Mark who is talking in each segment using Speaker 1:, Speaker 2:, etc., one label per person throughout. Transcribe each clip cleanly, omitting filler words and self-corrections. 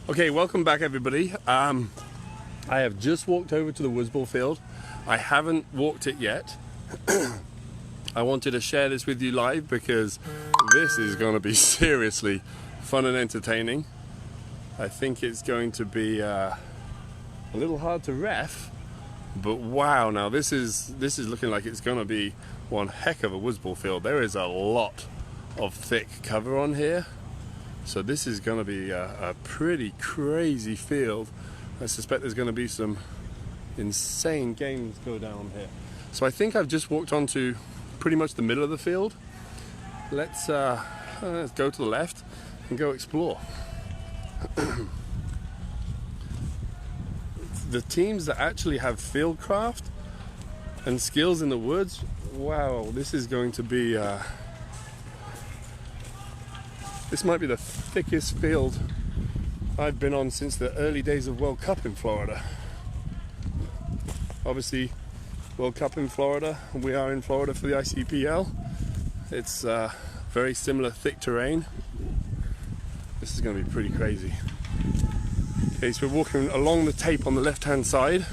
Speaker 1: Okay, welcome back everybody. I have just walked over to the Woodsball field. I haven't walked it yet. I wanted to share this with you live because this is going to be seriously fun and entertaining. I think it's going to be a little hard to ref, but wow, now this is looking like it's going to be one heck of a Woodsball field. There is a lot of thick cover on here. So this is going to be a pretty crazy field. I suspect there's going to be some insane games go down here. So I think I've just walked onto pretty much the middle of the field. Let's go to the left and go explore. The teams that actually have fieldcraft and skills in the woods, wow, this is going to be this might be the thickest field I've been on since the early days of World Cup in Florida. Obviously, World Cup in Florida, we are in Florida for the ICPL. It's very similar thick terrain. This is going to be pretty crazy. Okay, so we're walking along the tape on the left-hand side.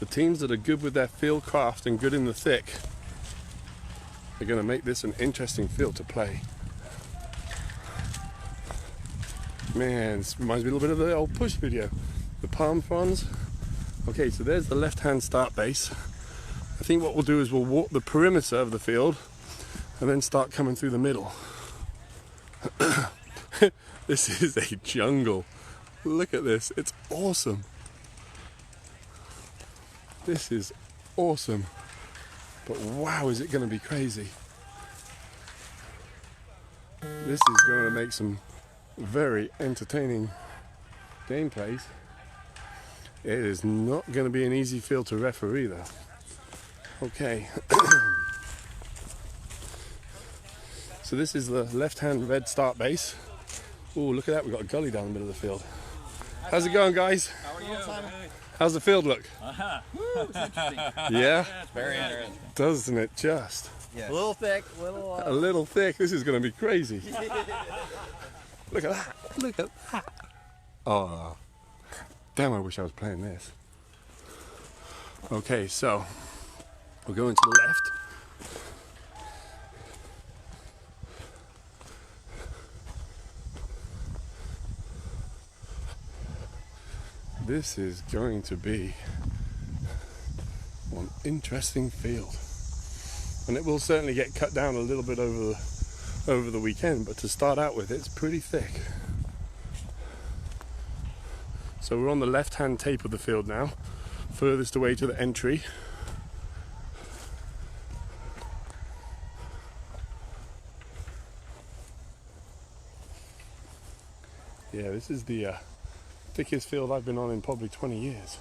Speaker 1: The teams that are good with their field craft and good in the thick are going to make this an interesting field to play. Man, this reminds me a little bit of the old push video, the palm fronds. Okay, so there's the left-hand start base. I think what we'll do is we'll walk the perimeter of the field and then start coming through the middle. This is a jungle. Look at this, it's awesome. This is awesome. But wow, is it going to be crazy. This is going to make some very entertaining gameplays. It is not going to be an easy field to referee though. Okay. So this is the left-hand red start base. Oh, look at that, we've got a gully down the middle of the field. How's it going, guys?
Speaker 2: How are you?
Speaker 1: How's the field look?
Speaker 2: Woo, it's interesting.
Speaker 1: Yeah?
Speaker 2: It's very interesting.
Speaker 1: Doesn't it just?
Speaker 2: Yes. A little thick,
Speaker 1: a little thick. This is going to be crazy. Look at that. Look at that. Oh, damn, I wish I was playing this. Okay, so we're going to the left. This is going to be one interesting field, and it will certainly get cut down a little bit over the weekend, but to start out with, it's pretty thick. So we're on the left-hand tape of the field now, furthest away to the entry. Yeah, this is the thickest field I've been on in probably 20 years.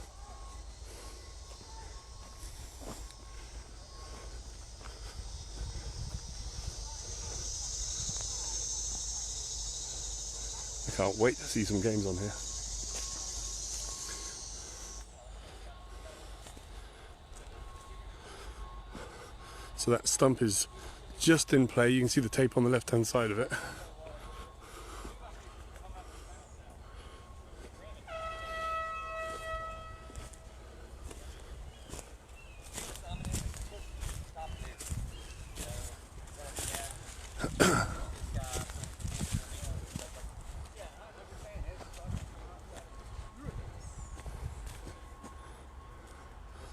Speaker 1: I can't wait to see some games on here. So that stump is just in play. You can see the tape on the left-hand side of it.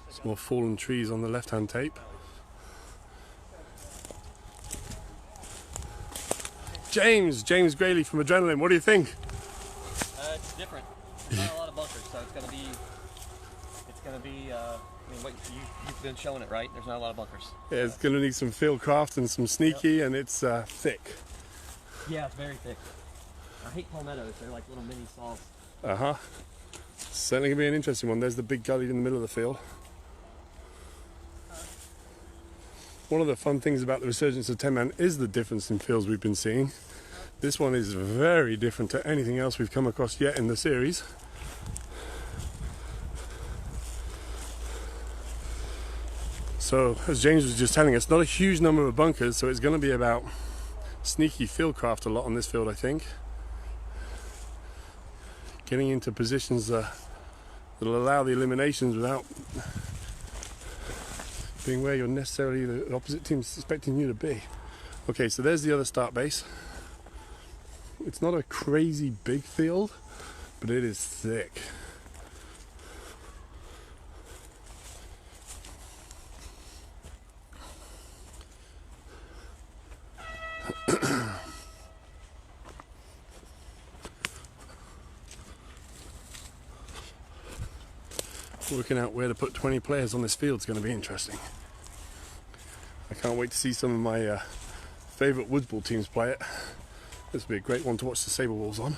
Speaker 1: Some more fallen trees on the left-hand tape. James Grayley from Adrenaline, what do you think?
Speaker 3: It's different. There's not a lot of bunkers, so it's gonna be. I mean, what you've been showing it, right? There's not a lot of bunkers.
Speaker 1: Yeah, it's gonna need some field craft and some sneaky, and it's thick.
Speaker 3: Yeah, it's very thick. I hate palmettos. They're like little mini saws.
Speaker 1: Certainly gonna be an interesting one. There's the big gully in the middle of the field. One of the fun things about the resurgence of 10-man is the difference in fields we've been seeing. This one is very different to anything else we've come across yet in the series. So, as James was just telling us, not a huge number of bunkers, so it's going to be about sneaky fieldcraft a lot on this field, I think. Getting into positions that'll allow the eliminations without being where you're necessarily the opposite team's expecting you to be. Okay, so there's the other start base. It's not a crazy big field, but it is thick. Working out where to put 20 players on this field is going to be interesting. I can't wait to see some of my favourite Woodsball teams play it. This will be a great one to watch the Sabre Wolves on.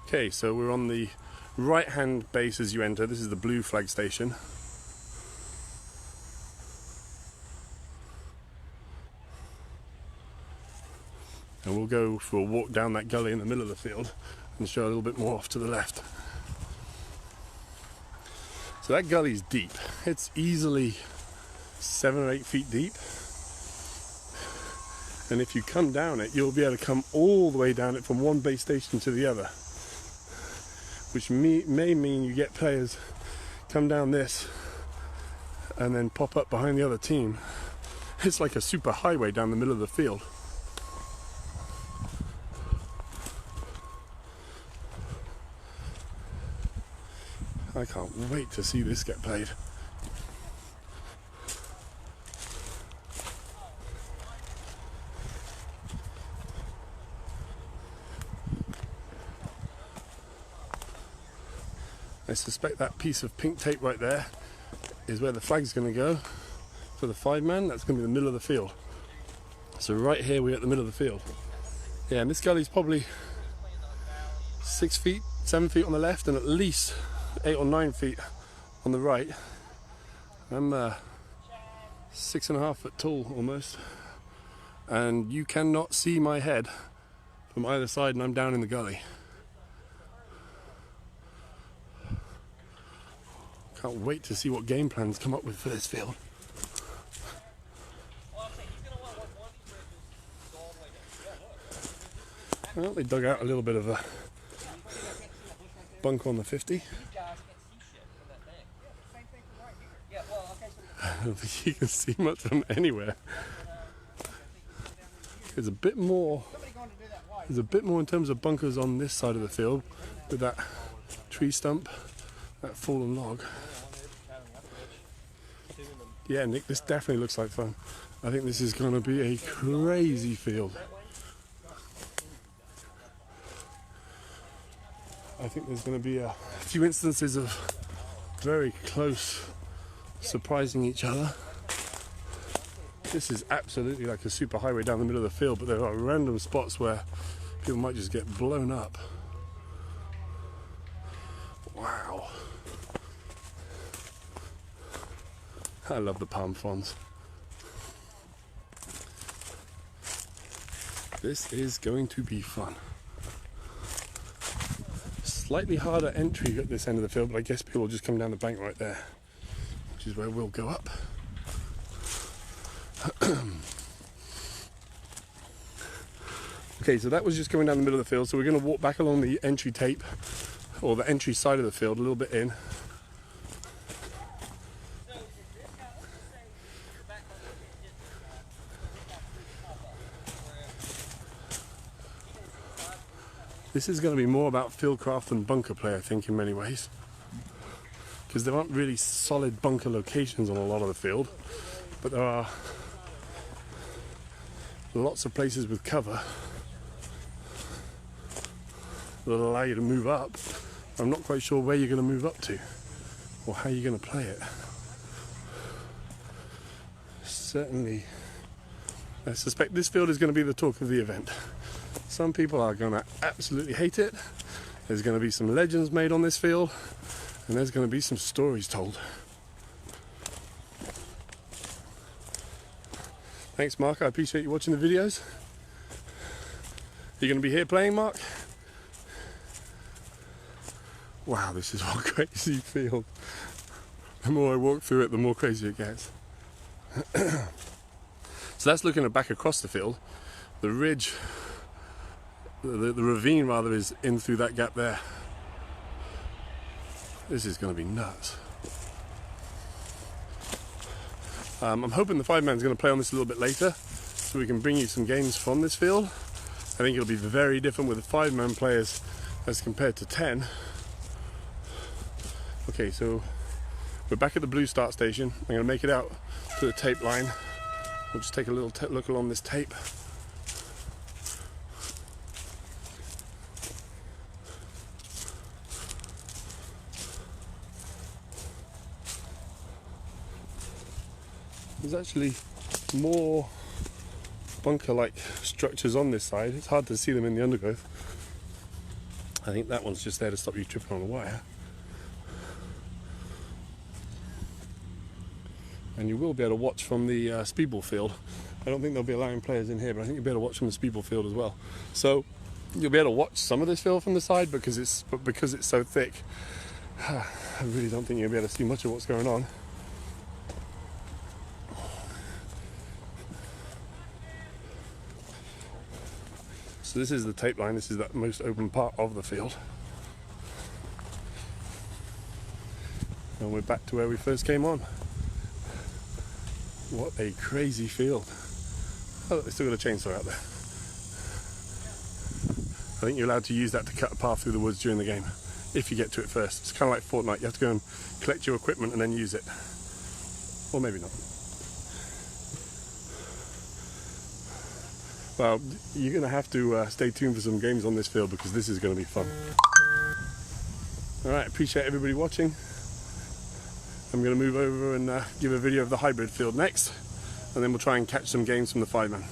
Speaker 1: Okay, so we're on the right hand base as you enter. This is the blue flag station. And we'll go for a walk down that gully in the middle of the field and show a little bit more off to the left. So that gully's deep. It's easily 7 or 8 feet deep. And if you come down it, you'll be able to come all the way down it from one base station to the other. Which may mean you get players come down this and then pop up behind the other team. It's like a super highway down the middle of the field. I can't wait to see this get played. I suspect that piece of pink tape right there is where the flag's going to go for the 5-man. That's going to be the middle of the field. So right here we're at the middle of the field. Yeah, and this gully's probably 6 feet, 7 feet on the left and at least 8 or 9 feet on the right. I'm 6.5 foot tall almost, and you cannot see my head from either side, and I'm down in the gully. Can't wait to see what game plans come up with for this field. Well, they dug out a little bit of a bunker on the 50. I don't think you can see much from anywhere. There's a bit more. There's a bit more in terms of bunkers on this side of the field with that tree stump, that fallen log. Yeah, Nick, this definitely looks like fun. I think this is going to be a crazy field. I think there's going to be a few instances of very close surprising each other. This is absolutely like a super highway down the middle of the field, but there are random spots where people might just get blown up. Wow. I love the palm fronds. This is going to be fun. Slightly harder entry at this end of the field, but I guess people will just come down the bank right there, which is where we'll go up. Okay, so that was just going down the middle of the field, so we're going to walk back along the entry tape, or the entry side of the field, a little bit in. This is going to be more about fieldcraft than bunker play, I think, in many ways. Because there aren't really solid bunker locations on a lot of the field, but there are lots of places with cover that allow you to move up. I'm not quite sure where you're going to move up to or how you're going to play it. Certainly, I suspect this field is going to be the talk of the event. Some people are going to absolutely hate it. There's going to be some legends made on this field, and there's going to be some stories told. Thanks, Mark. I appreciate you watching the videos. You're going to be here playing, Mark? Wow, this is one crazy field. The more I walk through it, the more crazy it gets. So that's looking back across the field. The ridge, the ravine rather, is in through that gap there. This is going to be nuts. I'm hoping the 5-man's going to play on this a little bit later, so we can bring you some games from this field. I think it'll be very different with 5-man players as compared to 10. Okay, so we're back at the blue start station. I'm going to make it out to the tape line. We'll just take a little look along this tape. There's actually more bunker-like structures on this side. It's hard to see them in the undergrowth. I think that one's just there to stop you tripping on the wire. And you will be able to watch from the speedball field. I don't think they'll be allowing players in here, but I think you'll be able to watch from the speedball field as well. So you'll be able to watch some of this field from the side because it's so thick. I really don't think you'll be able to see much of what's going on. So this is the tape line. This is that most open part of the field. And we're back to where we first came on. What a crazy field. Oh, they still got a chainsaw out there. I think you're allowed to use that to cut a path through the woods during the game, if you get to it first. It's kind of like Fortnite. You have to go and collect your equipment and then use it. Or maybe not. Well, you're going to have to stay tuned for some games on this field because this is going to be fun. Alright, appreciate everybody watching. I'm going to move over and give a video of the hybrid field next, and then we'll try and catch some games from the 5-man.